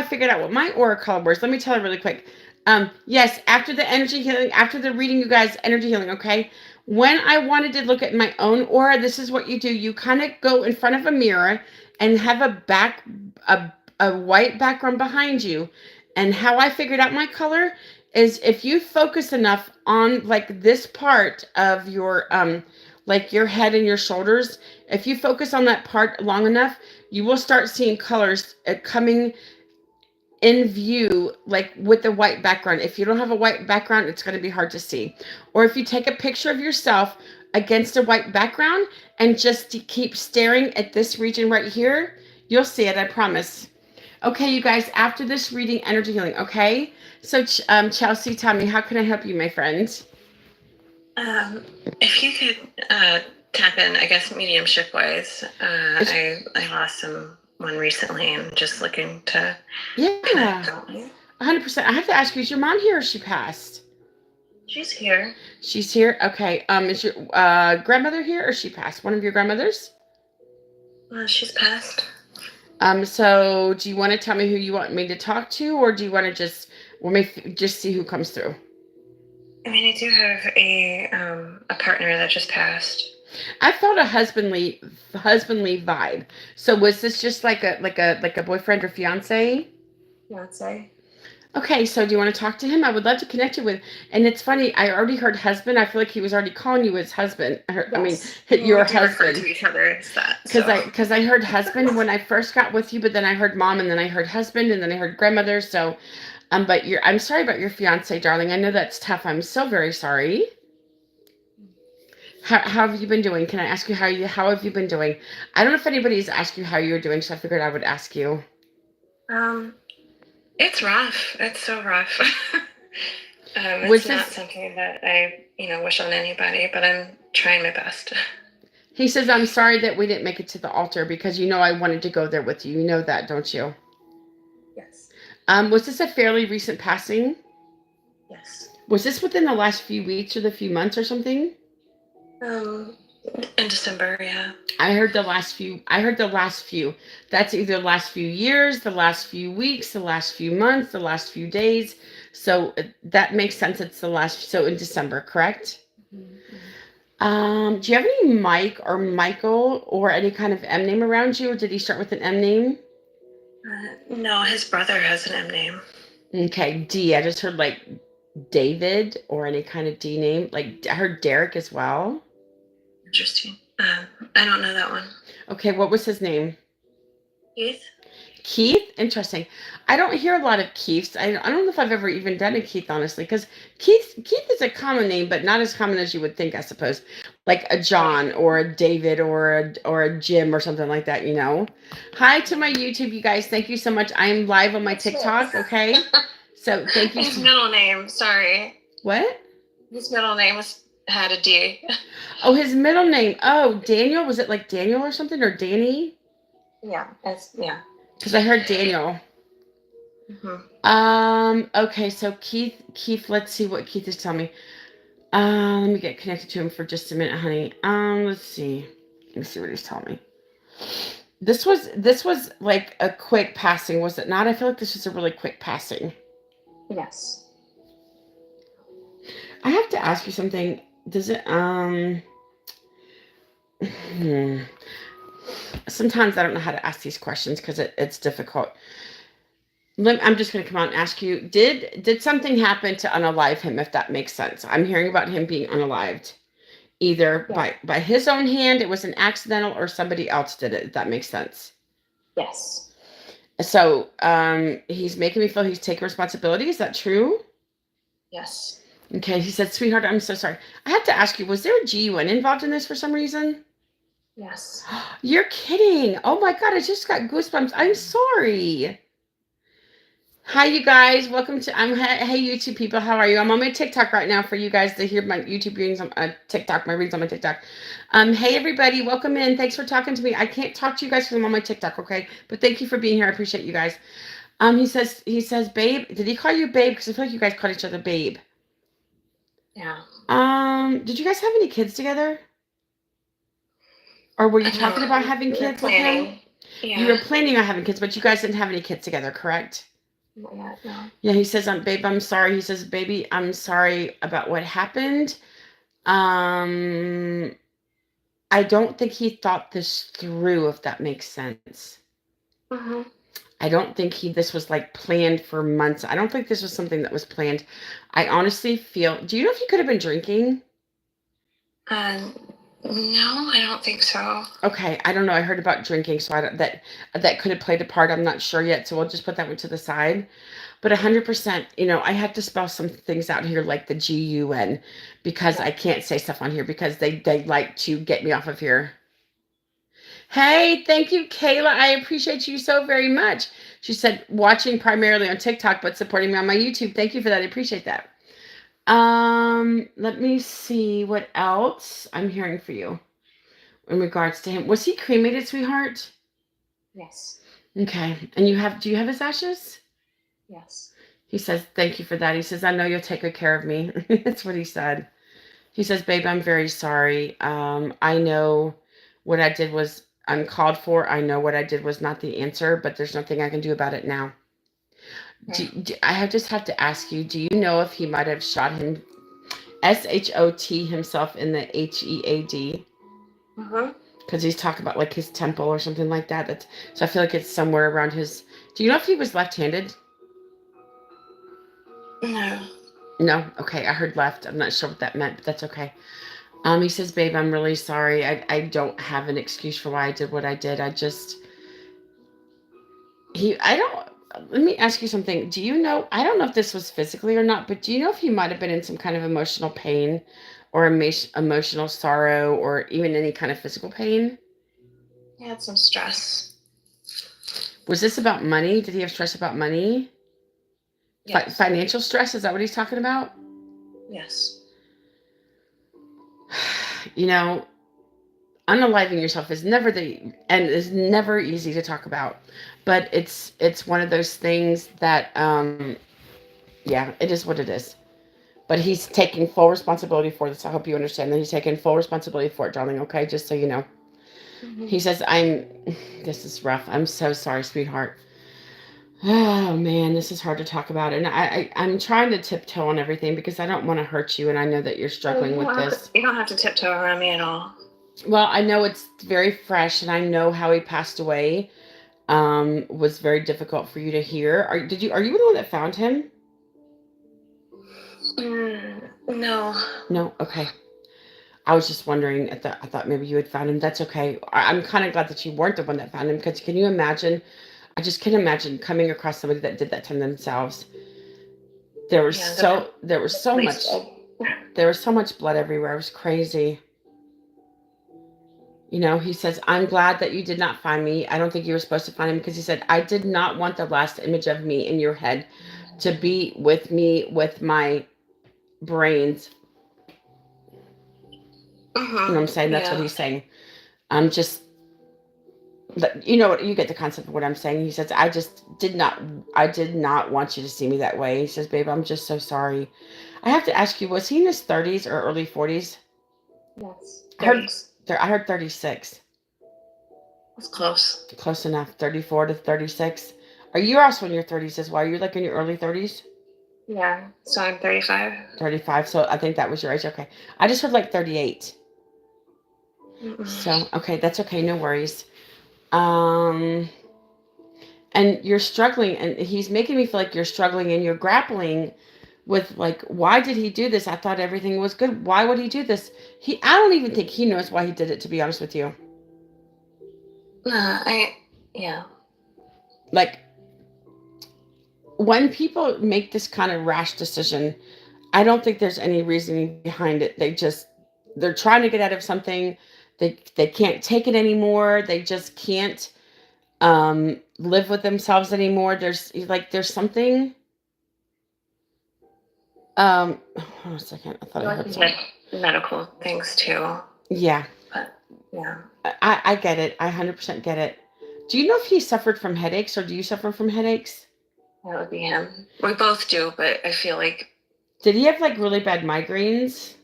I figured out what my aura color was. Let me tell you really quick. Yes, after the energy healing, after the reading, you guys, energy healing, okay? When I wanted to look at my own aura, this is what you do. You kind of go in front of a mirror and have a, a white background behind you. And how I figured out my color is if you focus enough on like this part of your like your head and your shoulders, if you focus on that part long enough, you will start seeing colors coming in view, like with the white background. If you don't have a white background, it's going to be hard to see. Or if you take a picture of yourself against a white background and just keep staring at this region right here, you'll see it, I promise. Okay, you guys, after this reading, energy healing, okay? So, Chelsea, tell me, how can I help you, my friend? If you could tap in, I guess, mediumship-wise, I lost someone recently and just looking to connect. 100%. I have to ask you, is your mom here or she passed? She's here. She's here? Okay. Is your grandmother here or she passed? One of your grandmothers? She's passed. So do you want to tell me who you want me to talk to, or do you want to just see who comes through? I mean, I do have a partner that just passed. I felt a husbandly vibe. So was this just like a boyfriend or fiance? Fiance. Okay, so do you want to talk to him? I would love to connect you with. And it's funny, I already heard husband. I feel like he was already calling you his husband. Yes. I mean, your husband. Refer to each other as that. Because I heard husband when I first got with you, but then I heard mom, and then I heard husband, and then I heard grandmother. So, but I'm sorry about your fiance, darling. I know that's tough. I'm so very sorry. How have you been doing? Can I ask you how have you been doing? I don't know if anybody's asked you how you're doing, so I figured I would ask you. It's rough. It's so rough. It's not something that I, wish on anybody, but I'm trying my best. He says, I'm sorry that we didn't make it to the altar because I wanted to go there with you. You know that, don't you? Yes. Was this a fairly recent passing? Yes. Was this within the last few weeks or the few months or something? In December, yeah. I heard the last few. That's either the last few years, the last few weeks, the last few months, the last few days. So that makes sense. It's the last, so in December, correct? Mm-hmm. Do you have any Mike or Michael or any kind of M name around you, or did he start with an M name? No, his brother has an M name. Okay, D. I just heard like David or any kind of D name. Like I heard Derek as well. Interesting. I don't know that one. Okay, what was his name? Keith. Keith? Interesting. I don't hear a lot of Keiths. I don't know if I've ever even done a Keith, honestly, because Keith is a common name, but not as common as you would think, I suppose. Like a John or a David or a Jim or something like that, Hi to my YouTube, you guys. Thank you so much. I am live on my TikTok, okay? So thank you. His middle name, sorry. What? His middle name had a D. Oh, his middle name. Oh, Daniel. Was it like Daniel or something, or Danny? Yeah, yeah. Because I heard Daniel. Mm-hmm. Okay, so Keith, let's see what Keith is telling me. Let me get connected to him for just a minute, honey. Let's see. Let me see what he's telling me. This was like a quick passing, was it not? I feel like this was a really quick passing. Yes. I have to ask you something. Does it, sometimes I don't know how to ask these questions because it's difficult. I'm just going to come out and ask you, did something happen to unalive him, if that makes sense? I'm hearing about him being unalived. Either by his own hand, it was an accidental, or somebody else did it, if that makes sense. Yes. So he's making me feel he's taking responsibility. Is that true? Yes. Okay, he said, sweetheart, I'm so sorry. I have to ask you, was there a GUN involved in this for some reason? Yes. You're kidding. Oh my God, I just got goosebumps. I'm sorry. Hi, you guys. Welcome to, hey, YouTube people. How are you? I'm on my TikTok right now for you guys to hear my YouTube readings on TikTok, my readings on my TikTok. Hey, everybody. Welcome in. Thanks for talking to me. I can't talk to you guys because I'm on my TikTok, okay? But thank you for being here. I appreciate you guys. He says, babe. Did he call you babe? Because I feel like you guys call each other babe. Yeah. Did you guys have any kids together? Or were you talking about having kids with him? Yeah. You were planning on having kids, but you guys didn't have any kids together, correct? Not yet, no. Yeah, he says, babe, I'm sorry. He says, baby, I'm sorry about what happened. Um, I don't think he thought this through, if that makes sense. Mm-hmm. I don't think this was like planned for months. I don't think this was something that was planned. I honestly feel, do you know if he could have been drinking? No, I don't think so. Okay, I don't know. I heard about drinking, so that could have played a part. I'm not sure yet, so we'll just put that one to the side. But 100%, I had to spell some things out here like the GUN because I can't say stuff on here because they like to get me off of here. Hey, thank you, Kayla. I appreciate you so very much. She said watching primarily on TikTok but supporting me on my YouTube. Thank you for that. I appreciate that. Let me see what else I'm hearing for you in regards to him. Was he cremated, sweetheart? Yes. Okay. And do you have his ashes? Yes. He says, thank you for that. He says, I know you'll take good care of me. That's what he said. He says, babe, I'm very sorry. I know what I did was uncalled for. I know what I did was not the answer, but there's nothing I can do about it now. I just have to ask you, do you know if he might have shot him, SHOT himself in the HEAD? Mm-hmm. Because he's talking about like his temple or something like that. So I feel like it's somewhere around his. Do you know if he was left-handed? No. No. Okay, I heard left. I'm not sure what that meant, but that's okay. He says, babe, I'm really sorry. I don't have an excuse for why I did what I did. I don't, let me ask you something. Do you know, I don't know if this was physically or not, but do you know if he might have been in some kind of emotional pain or emotional sorrow or even any kind of physical pain? He had some stress. Was this about money? Did he have stress about money? Yes. Financial stress? Is that what he's talking about? Yes. Unaliving yourself is never easy to talk about, but it's one of those things that yeah, it is what it is. But he's taking full responsibility for this. I hope you understand that he's taking full responsibility for it, darling. Okay, just so you know. Mm-hmm. He says, this is rough. I'm so sorry, sweetheart. Oh man, this is hard to talk about, and I'm trying to tiptoe on everything because I don't want to hurt you, and I know that you're struggling with this. You don't have to tiptoe around me at all. Well, I know it's very fresh, and I know how he passed away was very difficult for you to hear. Are you the one that found him? No. No. Okay. I was just wondering. I thought maybe you had found him. That's okay. I'm kind of glad that you weren't the one that found him because can you imagine? I just can't imagine coming across somebody that did that to themselves. There was so much blood everywhere. It was crazy. He says, I'm glad that you did not find me. I don't think you were supposed to find him because he said, I did not want the last image of me in your head to be with me with my brains. Mm-hmm. You know what I'm saying? That's what he's saying. I'm just, you get the concept of what I'm saying. He says, I did not want you to see me that way. He says, babe, I'm just so sorry. I have to ask you, was he in his 30s or early 40s? Yes. 30s. I heard 36. That's close. Close enough. 34 to 36. Are you also in your 30s as well? Are you like in your early 30s? Yeah. So I'm 35. 35. So I think that was your age. Okay. I just heard like 38. Mm-mm. So, okay. That's okay. No worries. And you're struggling, and he's making me feel like you're struggling and you're grappling with like, why did he do this? I thought everything was good. Why would he do this? I don't even think he knows why he did it, to be honest with you. Yeah. Like, when people make this kind of rash decision, I don't think there's any reasoning behind it. They're trying to get out of something. They can't take it anymore. They just can't live with themselves anymore. There's something. Hold on a second. I thought I heard something. Medical things too. Yeah. But yeah. I get it. I 100% get it. Do you know if he suffered from headaches, or do you suffer from headaches? That would be him. We both do, but I feel like. Did he have like really bad migraines?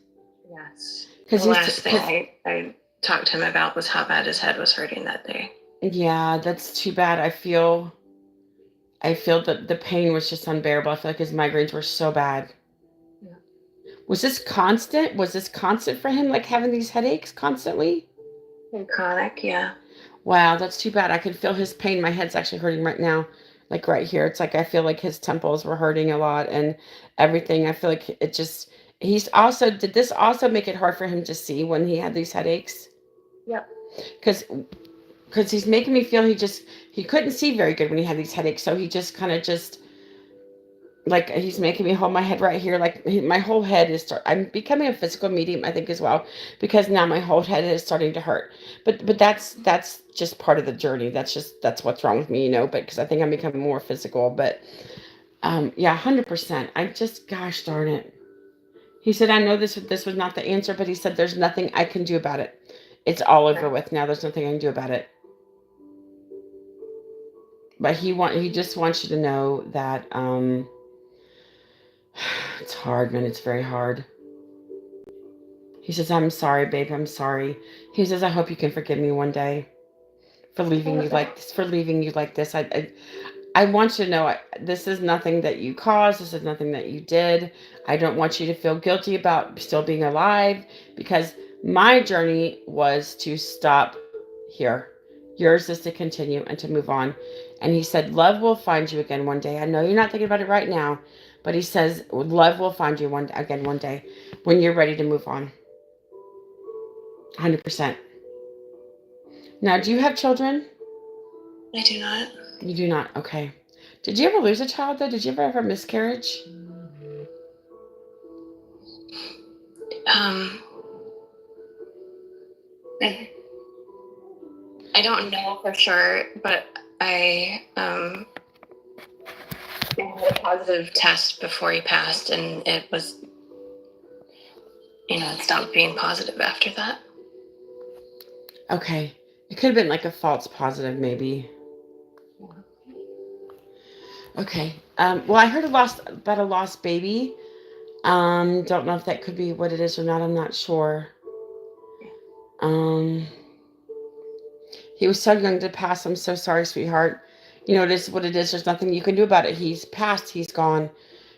Yes. The last thing I talked to him about was how bad his head was hurting that day. Yeah, that's too bad. I feel I feel that the pain was just unbearable. I feel like his migraines were so bad. Yeah. Was this constant? Was this constant for him, like having these headaches constantly? And chronic, yeah. Wow, that's too bad. I can feel his pain. My head's actually hurting right now, like right here. It's like I feel like his temples were hurting a lot and everything. I feel like it just, he's also, did this also make it hard for him to see when he had these headaches? Yep. Because he's making me feel he couldn't see very good when he had these headaches. So he just kind of just, like he's making me hold my head right here, like my whole head I'm becoming a physical medium, I think, as well, because now my whole head is starting to hurt, but that's just part of the journey. That's what's wrong with me, but because I think I'm becoming more physical. But yeah, 100%. I just, gosh darn it. He said, I know this was not the answer, but he said there's nothing I can do about it. It's all over with now. There's nothing I can do about it. But he just wants you to know that it's hard, man. It's very hard. He says, I'm sorry, babe. I'm sorry. He says, I hope you can forgive me one day for leaving you like this. I want you to know this is nothing that you caused. This is nothing that you did. I don't want you to feel guilty about still being alive, because my journey was to stop here. Yours is to continue and to move on. And he said, love will find you again one day. I know you're not thinking about it right now, but he says, love will find you again one day when you're ready to move on. 100%. Now, do you have children? I do not. You do not. Okay. Did you ever lose a child, though? Did you ever have a miscarriage? I don't know for sure, but I had a positive test before he passed, and it was, it stopped being positive after that. Okay. It could have been like a false positive, maybe. Okay. Well, I heard about a lost baby. Don't know if that could be what it is or not. I'm not sure. He was so young to pass. I'm so sorry, sweetheart. It is what it is. There's nothing you can do about it. He's passed. He's gone.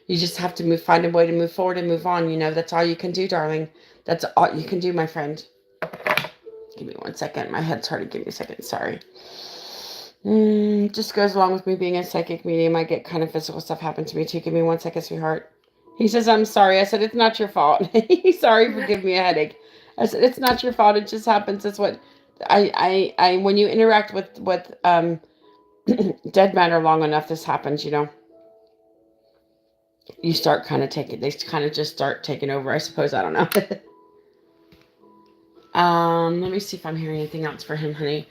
You just have to find a way to move forward and move on. That's all you can do, darling. That's all you can do, my friend. Give me 1 second. My head's hurting. Give me a second. Sorry. Just goes along with me being a psychic medium. I get kind of physical stuff happen to me too. Give me 1 second, sweetheart. He says, I'm sorry. I said, it's not your fault. He's sorry for giving me a headache. I said, it's not your fault. It just happens. It's what I when you interact with dead matter long enough, this happens, You start kind of they kind of just start taking over, I suppose. I don't know. Let me see if I'm hearing anything else for him, honey.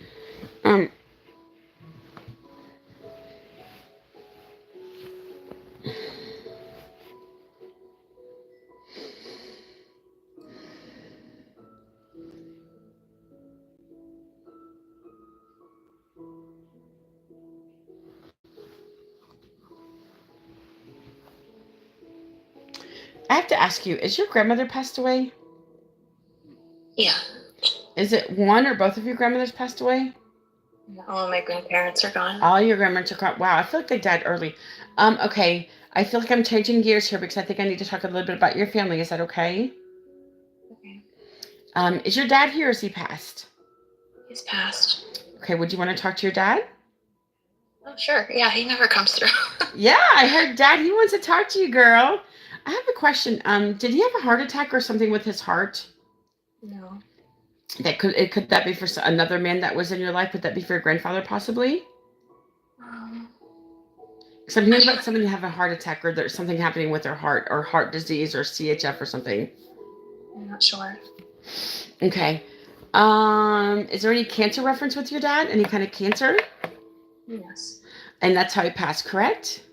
I have to ask you, is your grandmother passed away? Yeah. Is it one or both of your grandmothers passed away? All of my grandparents are gone. All your grandparents are gone. Wow, I feel like they died early. Okay. I feel like I'm changing gears here because I think I need to talk a little bit about your family. Is that okay? Okay. Is your dad here or is he passed? He's passed. Okay, would you want to talk to your dad? Oh, sure. Yeah, he never comes through. Yeah, I heard Dad. He wants to talk to you, girl. I have a question. Did he have a heart attack or something with his heart? No. Could that be for another man that was in your life? Would that be for your grandfather, possibly? Because I'm hearing about somebody have a heart attack, or there's something happening with their heart, or heart disease, or CHF, or something. I'm not sure. Okay. Is there any cancer reference with your dad? Any kind of cancer? Yes. And that's how he passed, correct?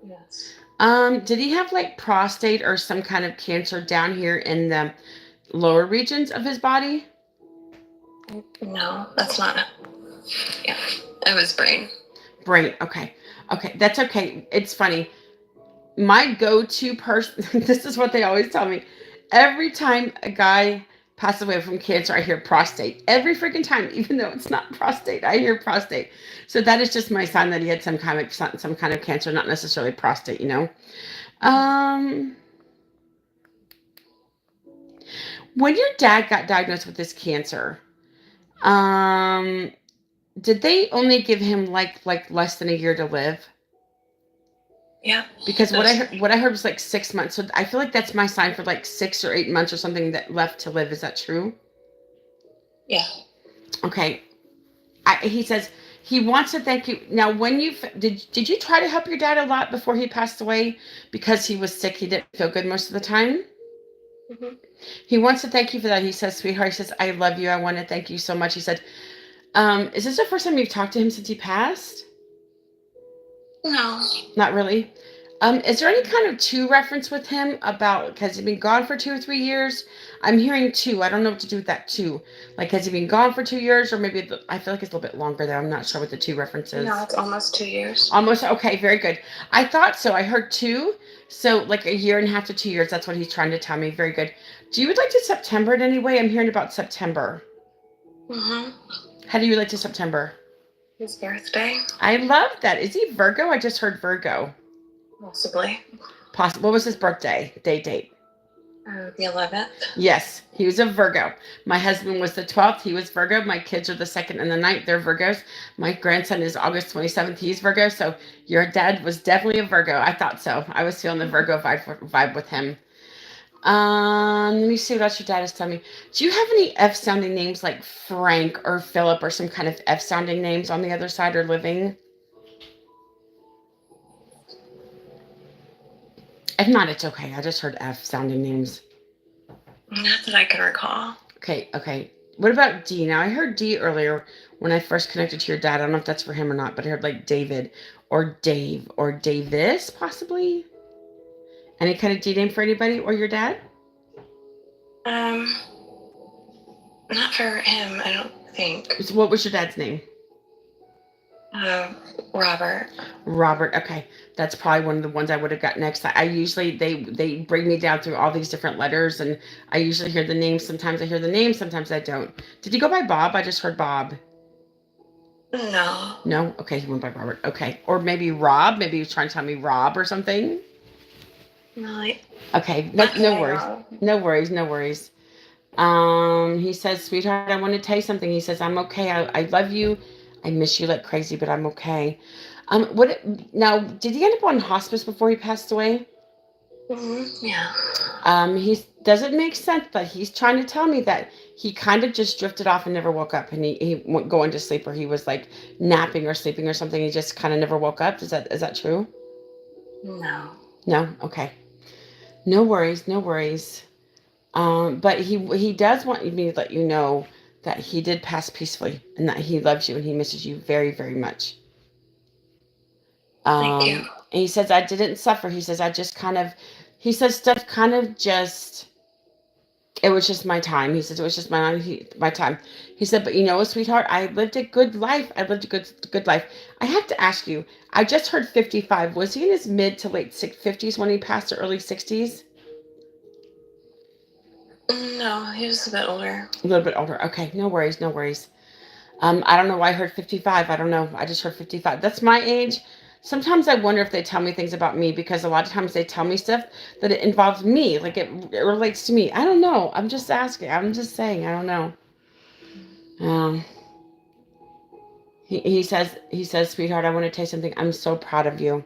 Yes. Did he have like prostate or some kind of cancer down here in the lower regions of his body? No, that's not. Yeah, it was brain. Brain. Okay. Okay. That's okay. It's funny. My go-to person, this is what they always tell me. Every time a guy passed away from cancer, I hear prostate every freaking time, even though it's not prostate. I hear prostate. So that is just my sign that he had some kind of cancer, not necessarily prostate. Um, when your dad got diagnosed with this cancer, um, did they only give him like less than a year to live? Yeah. Because what I heard was like 6 months. So I feel like that's my sign for like 6 or 8 months or something that left to live. Is that true? Yeah. Okay. He says he wants to thank you. Now, when did you try to help your dad a lot before he passed away? Because he was sick, he didn't feel good most of the time. Mm-hmm. He wants to thank you for that. He says, sweetheart, he says, I love you. I want to thank you so much. He said, is this the first time you've talked to him since he passed? No. Not really. Is there any kind of two reference with him about, has he been gone for 2 or 3 years? I'm hearing two. I don't know what to do with that two. Like, has he been gone for 2 years? Or maybe, I feel like it's a little bit longer there. I'm not sure what the two reference is. No, it's almost 2 years. Almost, okay, very good. I thought so. I heard two. So, like a year and a half to 2 years. That's what he's trying to tell me. Very good. Do you relate to September in any way? I'm hearing about September. Mm-hmm. How do you relate to September? His birthday. I love that. Is he Virgo? I just heard Virgo. Possibly. What was his birthday? Date. The 11th. Yes, he was a Virgo. My husband was the 12th. He was Virgo. My kids are the 2nd and the 9th. They're Virgos. My grandson is August 27th. He's Virgo. So your dad was definitely a Virgo. I thought so. I was feeling the Virgo vibe with him. Let me see what else your dad is telling me. Do you have any F sounding names like Frank or Philip or some kind of F sounding names on the other side or living? If not, it's okay. I just heard F sounding names. Not that I can recall. Okay. What about D? Now, I heard D earlier when I first connected to your dad. I don't know if that's for him or not, but I heard like David or Dave or Davis, possibly. Any kind of D name for anybody or your dad? Not for him, I don't think. So what was your dad's name? Robert. Robert. Okay, that's probably one of the ones I would have got next. I usually they bring me down through all these different letters, and I usually hear the name. Sometimes I hear the name, sometimes I don't. Did he go by Bob? I just heard Bob. No. No. Okay, he went by Robert. Okay, or maybe Rob. Maybe he was trying to tell me Rob or something. No. Okay. No worries. No worries. No worries. He says, sweetheart, I want to tell you something. He says, I'm okay. I love you. I miss you like crazy, but I'm okay. Now, did he end up on hospice before he passed away? Mm-hmm. Yeah. He doesn't make sense, but he's trying to tell me that he kind of just drifted off and never woke up, and he went going to sleep, or he was like napping or sleeping or something. He just kind of never woke up. Is that true? No. No. Okay. No worries. No worries. But he does want me to let you know that he did pass peacefully and that he loves you and he misses you very, very much. Thank you. And he says, I didn't suffer. He says, he says stuff kind of just, it was just my time. He says, it was just my time. He said, but you know, sweetheart, I lived a good life. I lived a good life. I have to ask you, I just heard 55. Was he in his mid to late 50s when he passed, or early 60s? No, he was a bit older. A little bit older. Okay, no worries. I don't know why I heard 55. I don't know. I just heard 55. That's my age. Sometimes I wonder if they tell me things about me, because a lot of times they tell me stuff that it involves me, like it relates to me. I don't know. I'm just asking. I'm just saying. I don't know. He says, sweetheart, I want to tell you something. I'm so proud of you.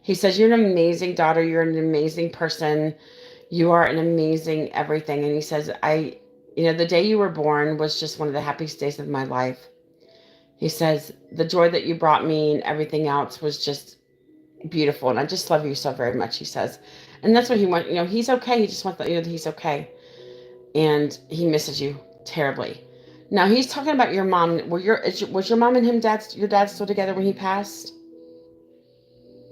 He says, you're an amazing daughter. You're an amazing person. You are an amazing everything. And he says, the day you were born was just one of the happiest days of my life. He says, the joy that you brought me and everything else was just beautiful. And I just love you so very much, he says. And that's what he wants. He's okay. He just wants to let you know that he's okay. And he misses you terribly. Now, he's talking about your mom. Was your mom and your dad still together when he passed?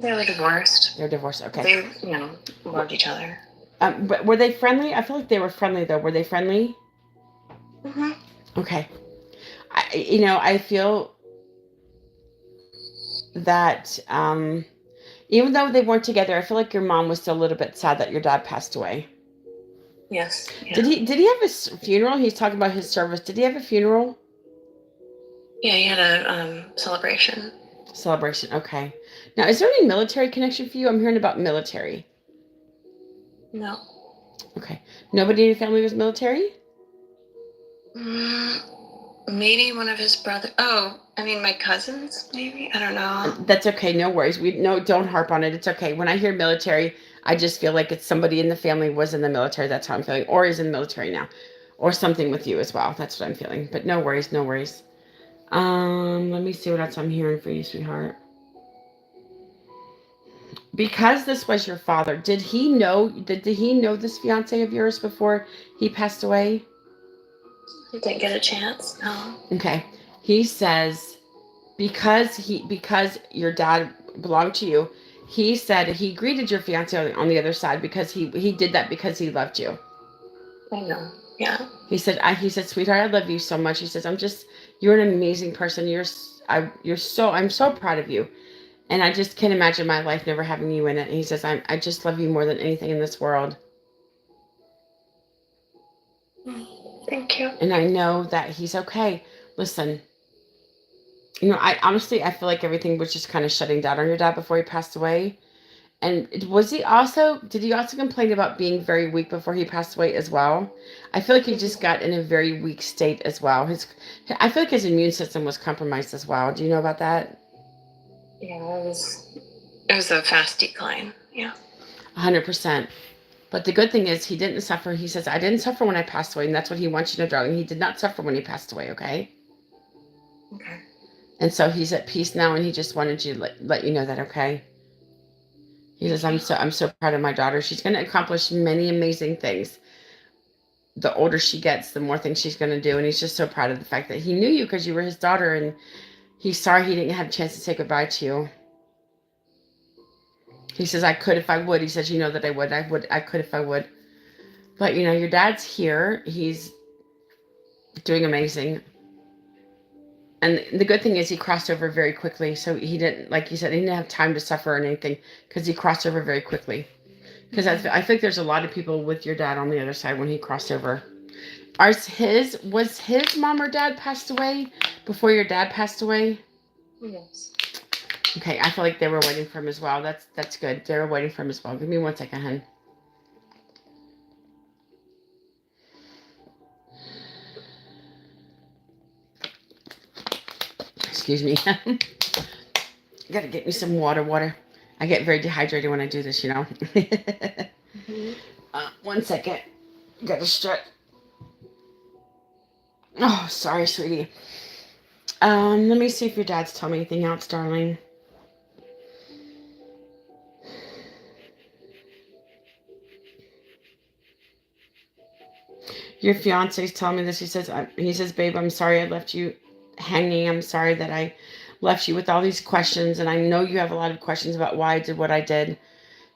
They were divorced. They're divorced. Okay. They, loved each other. But were they friendly? I feel like they were friendly, though. Were they friendly? Mm-hmm. Okay. I feel that even though they weren't together, I feel like your mom was still a little bit sad that your dad passed away. Yes. Yeah. Did he have a funeral? He's talking about his service. Did he have a funeral? Yeah, he had a celebration. Celebration. Okay. Now, is there any military connection for you? I'm hearing about military. No. Okay. Nobody in your family was military? Maybe one of his brothers. Oh, I mean, my cousins, maybe? I don't know. That's okay. No worries. Don't harp on it. It's okay. When I hear military, I just feel like it's somebody in the family was in the military. That's how I'm feeling. Or is in the military now. Or something with you as well. That's what I'm feeling. But no worries. No worries. Let me see what else I'm hearing for you, sweetheart. Because this was your father, did he know this fiance of yours before he passed away? He didn't get a chance. No. Okay. He says because your dad belonged to you, he said he greeted your fiance on the other side because he did that because he loved you. I know. Yeah. He said, sweetheart, I love you so much. He says, you're an amazing person. I'm so proud of you. And I just can't imagine my life never having you in it. And he says, I just love you more than anything in this world. Thank you. And I know that he's okay. Listen, I honestly, I feel like everything was just kind of shutting down on your dad before he passed away. And did he also complain about being very weak before he passed away as well? I feel like he just got in a very weak state as well. I feel like his immune system was compromised as well. Do you know about that? Yeah, it was a fast decline. Yeah. 100%. But the good thing is he didn't suffer. He says, I didn't suffer when I passed away. And that's what he wants you to know, darling. He did not suffer when he passed away, okay? Okay. And so he's at peace now, and he just wanted you to let you know that, okay? He says, I'm so proud of my daughter. She's going to accomplish many amazing things. The older she gets, the more things she's going to do. And he's just so proud of the fact that he knew you because you were his daughter, and he's sorry he didn't have a chance to say goodbye to you. He says, I could if I would. He says, you know that I would. I could if I would. But, your dad's here. He's doing amazing. And the good thing is he crossed over very quickly. So he didn't, like you said, he didn't have time to suffer or anything because he crossed over very quickly. Because I think there's a lot of people with your dad on the other side when he crossed over. Was his mom or dad passed away before your dad passed away? Yes. Okay, I feel like they were waiting for him as well. That's good. They were waiting for him as well. Give me 1 second, hon. Excuse me. Gotta get me some water. I get very dehydrated when I do this, 1 second. Gotta stretch. Oh, sorry, sweetie. Let me see if your dad's telling me anything else, darling. Your fiance's telling me this. He says, babe, I'm sorry I left you hanging. I'm sorry that I left you with all these questions. And I know you have a lot of questions about why I did what I did.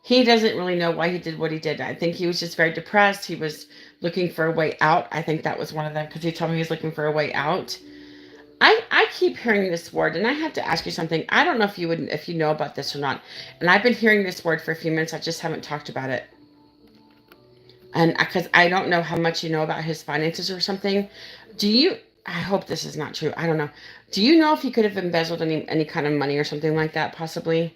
He doesn't really know why he did what he did. I think he was just very depressed. He was looking for a way out. I think that was one of them because he told me he was looking for a way out. I keep hearing this word, and I have to ask you something. I don't know if you know about this or not. And I've been hearing this word for a few minutes. I just haven't talked about it. And because I don't know how much you know about his finances or something. I hope this is not true. I don't know. Do you know if he could have embezzled any kind of money or something like that, possibly?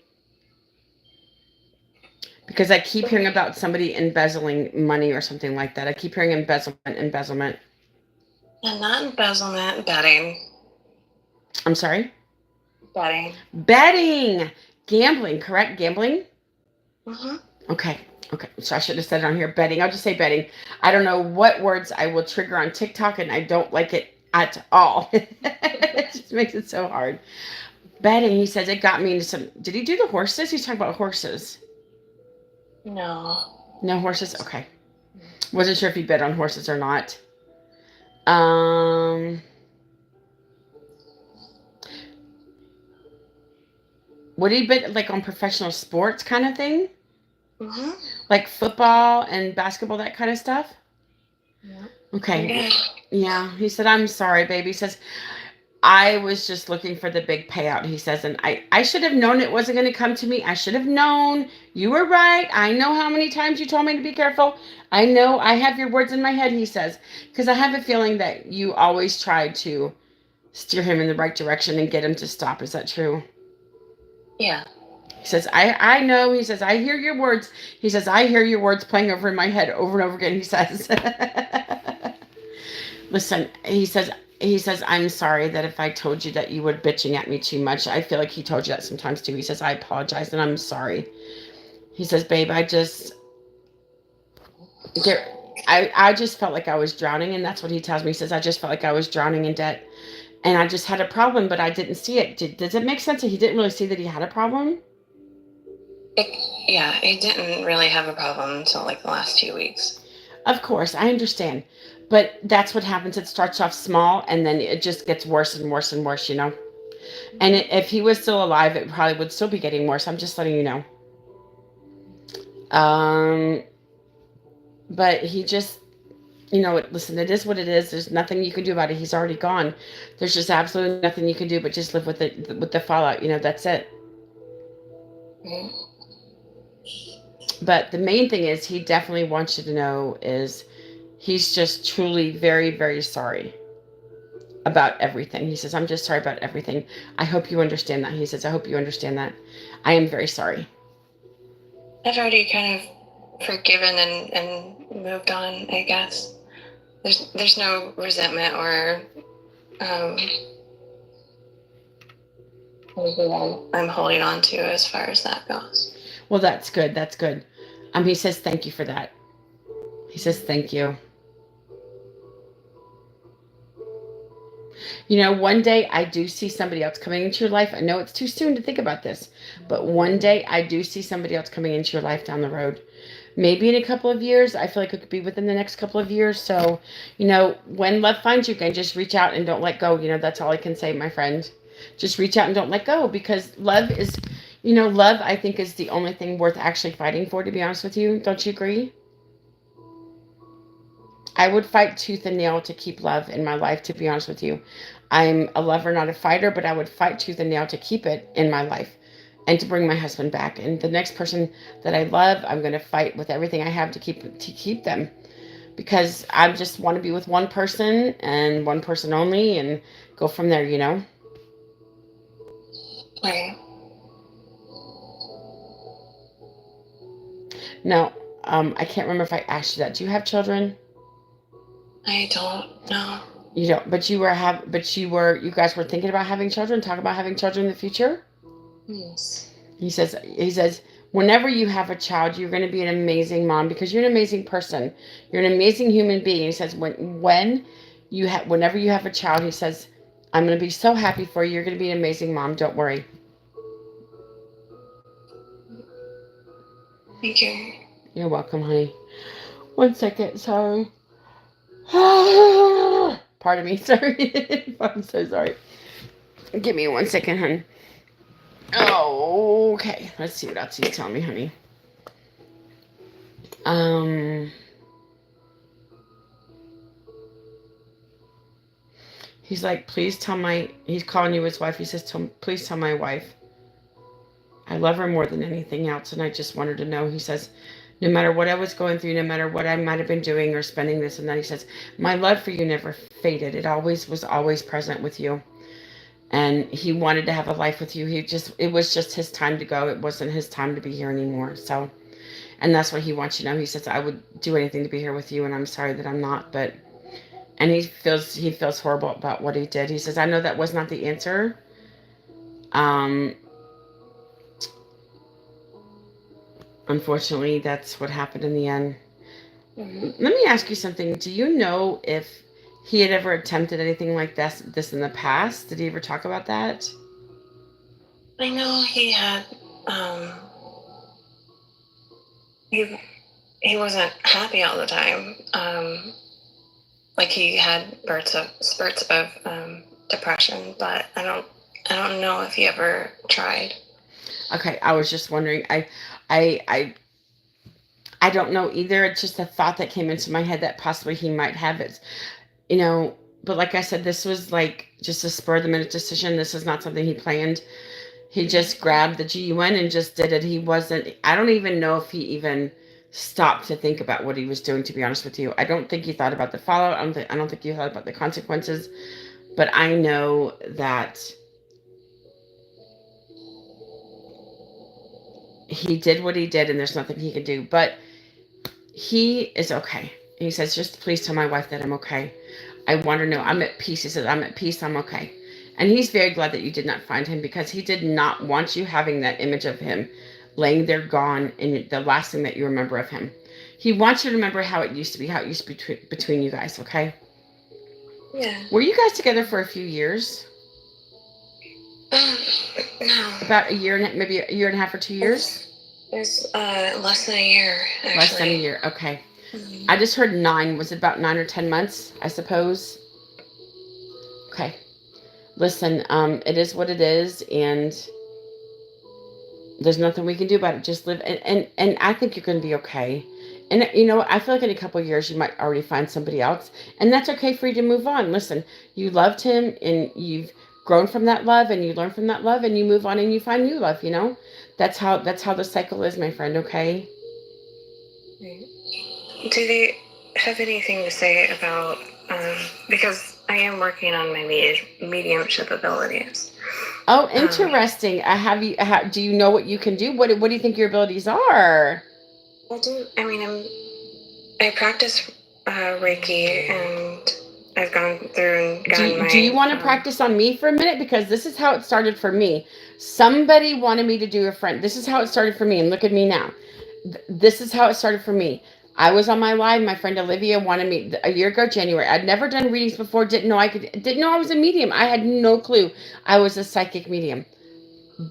Because I keep hearing about somebody embezzling money or something like that. I keep hearing embezzlement. And not embezzlement, betting. I'm sorry? Betting. Gambling, correct? Gambling? Mm-hmm. Okay. So I should have said it on here. Betting. I'll just say betting. I don't know what words I will trigger on TikTok, and I don't like it at all. It just makes it so hard. Betting, he says, it got me into some... Did he do the horses? He's talking about horses. No. No horses? Okay. Wasn't sure if he bet on horses or not. Would he bet like on professional sports kind of thing? Mm-hmm. Like football and basketball, that kind of stuff? Yeah. Okay. Yeah. He said, I'm sorry, baby. He says, I was just looking for the big payout, he says, and I should have known it wasn't going to come to me. I should have known. You were right. I know how many times you told me to be careful. I know I have your words in my head, he says, because I have a feeling that you always tried to steer him in the right direction and get him to stop. Is that true? Yeah. He says, I know. He says, I hear your words. He says, I hear your words playing over in my head over and over again. He says, listen, he says, I'm sorry that if I told you that you were bitching at me too much. I feel like he told you that sometimes too. He says, I apologize and I'm sorry. He says, babe, I just felt like I was drowning. And that's what he tells me. He says, I just felt like I was drowning in debt. And I just had a problem, but I didn't see it. Does it make sense that he didn't really see that he had a problem? Yeah, he didn't really have a problem until like the last 2 weeks. Of course, I understand. But that's what happens. It starts off small and then it just gets worse and worse and worse, you know? And if he was still alive, it probably would still be getting worse. I'm just letting you know. But he just, listen, it is what it is. There's nothing you can do about it. He's already gone. There's just absolutely nothing you can do but just live with it, with the fallout. That's it. Mm-hmm. But the main thing is he definitely wants you to know is he's just truly very, very sorry about everything. He says, I'm just sorry about everything. I hope you understand that. He says, I hope you understand that. I am very sorry. I've already kind of forgiven and moved on, I guess. There's no resentment or anything I'm holding on to as far as that goes. Well, that's good. That's good. He says, thank you for that. He says, thank you. One day I do see somebody else coming into your life. I know it's too soon to think about this, but one day I do see somebody else coming into your life down the road. Maybe in a couple of years. I feel like it could be within the next couple of years. So, when love finds you, again, just reach out and don't let go. That's all I can say, my friend. Just reach out and don't let go, because love is, love, I think, is the only thing worth actually fighting for, to be honest with you. Don't you agree? I would fight tooth and nail to keep love in my life, to be honest with you. I'm a lover, not a fighter, but I would fight tooth and nail to keep it in my life and to bring my husband back. And the next person that I love, I'm going to fight with everything I have to keep them, because I just want to be with one person and one person only and go from there, Right. Now, I can't remember if I asked you that. Do you have children? I don't know. You don't, but you guys were thinking about having children, talk about having children in the future? Yes. He says, whenever you have a child, you're going to be an amazing mom, because you're an amazing person. You're an amazing human being. He says, whenever you have a child, he says, I'm going to be so happy for you. You're going to be an amazing mom. Don't worry. Thank you. You're welcome, honey. 1 second. Sorry. Pardon me. Sorry. I'm so sorry. Give me 1 second, honey. Oh, okay. Let's see what else he's telling me, honey. He's like, please tell he's calling you his wife. He says, please tell my wife I love her more than anything else, and I just want her to know. He says, no matter what I was going through, no matter what I might have been doing or spending this and that, he says, my love for you never faded. It was always present with you. And he wanted to have a life with you. It was just his time to go. It wasn't his time to be here anymore. So, and that's what he wants you to know. He says, I would do anything to be here with you, and I'm sorry that I'm not, and he feels horrible about what he did. He says, I know that was not the answer. Unfortunately, that's what happened in the end. Mm-hmm. Let me ask you something. Do you know if he had ever attempted anything like this in the past? Did he ever talk about that? I know he had, he wasn't happy all the time. Like he had spurts of depression, but I don't know if he ever tried. Okay, I was just wondering. I don't know either. It's just a thought that came into my head that possibly he might have it. but like I said, this was like just a spur of the minute decision. This is not something he planned. He just grabbed the GUN and just did it. He wasn't, I don't even know if he even stopped to think about what he was doing, to be honest with you. I don't think he thought about the fallout. I don't think he thought about the consequences. But I know that he did what he did and there's nothing he can do. But he is okay. He says, just please tell my wife that I'm okay. I want her to know I'm at peace. He says, I'm at peace. I'm okay. And he's very glad that you did not find him because he did not want you having that image of him laying there gone and the last thing that you remember of him. He wants you to remember how it used to be, how it used to be between you guys, okay? Yeah. Were you guys together for a few years? No. About a year and maybe a year and a half or 2 years? It's less than a year, actually. Less than a year, okay. Mm-hmm. I just heard 9. Was it about 9 or 10 months, I suppose? Okay. Listen, it is what it is, and there's nothing we can do about it. Just live, and I think you're going to be okay. And you know, I feel like in a couple of years you might already find somebody else, and that's okay for you to move on. Listen, you loved him, and you've grown from that love, and you learn from that love, and you move on, and you find new love. You know, that's how the cycle is, my friend. Okay. Do they have anything to say about because I am working on my mediumship abilities? Oh, interesting. Do you know what you can do? What do you think your abilities are? I do. I mean, I practice Reiki, and I've gone through and gotten Do you want to practice on me for a minute? Because this is how it started for me. Somebody wanted me to do a friend. This is how it started for me. And look at me now. This is how it started for me. I was on my live. My friend Olivia wanted me a year ago, January. I'd never done readings before. Didn't know I was a medium. I had no clue I was a psychic medium.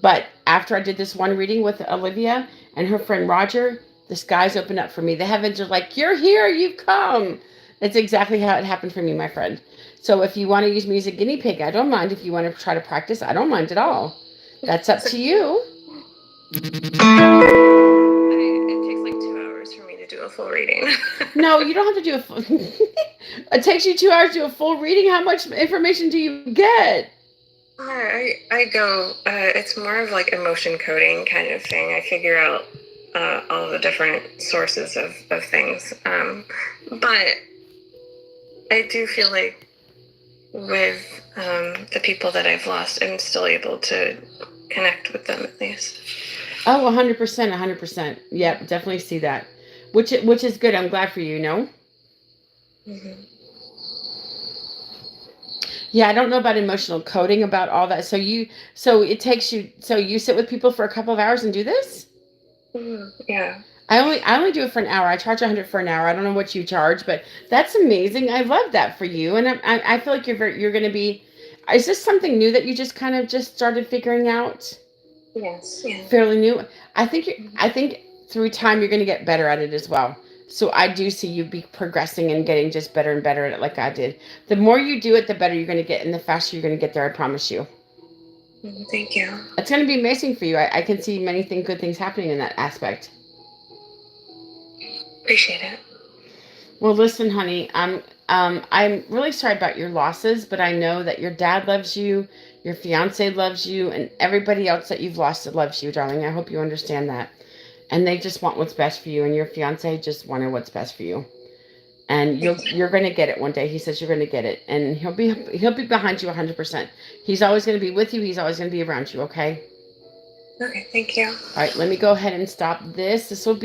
But after I did this one reading with Olivia and her friend Roger, the skies opened up for me. The heavens are like, you're here, you've come. That's exactly how it happened for me, my friend. So if you want to use me as a guinea pig, I don't mind. If you want to try to practice, I don't mind at all. That's up to you. It takes like 2 hours for me to do a full reading. No, you don't have to do a full... It takes you 2 hours to do a full reading. How much information do you get? I go, it's more of like emotion coding kind of thing. I figure out all the different sources of things. But I do feel like with the people that I've lost, I'm still able to connect with them at least. Oh, 100%, 100%. Yep, definitely see that. Which is good. I'm glad for you, Mm-hmm. Yeah, I don't know about emotional coding about all that. So you sit with people for a couple of hours and do this? Yeah. I only do it for an hour. I charge 100 for an hour. I don't know what you charge, but that's amazing. I love that for you, and I feel like you're going to be. Is this something new that you just kind of just started figuring out? Yes. Yeah. Fairly new. I think through time you're going to get better at it as well. So I do see you be progressing and getting just better and better at it, like I did. The more you do it, the better you're going to get, and the faster you're going to get there. I promise you. Thank you. It's going to be amazing for you. I can see many good things happening in that aspect. Appreciate it. Well, listen, honey, I'm really sorry about your losses, but I know that your dad loves you, your fiance loves you, and everybody else that you've lost loves you, darling. I hope you understand that. And they just want what's best for you, and your fiance just wanted what's best for you. And you're going to get it one day. He says you're going to get it, and he'll be behind you 100%. He's always going to be with you. He's always going to be around you. Okay. Okay. Thank you. All right. Let me go ahead and stop this. This will be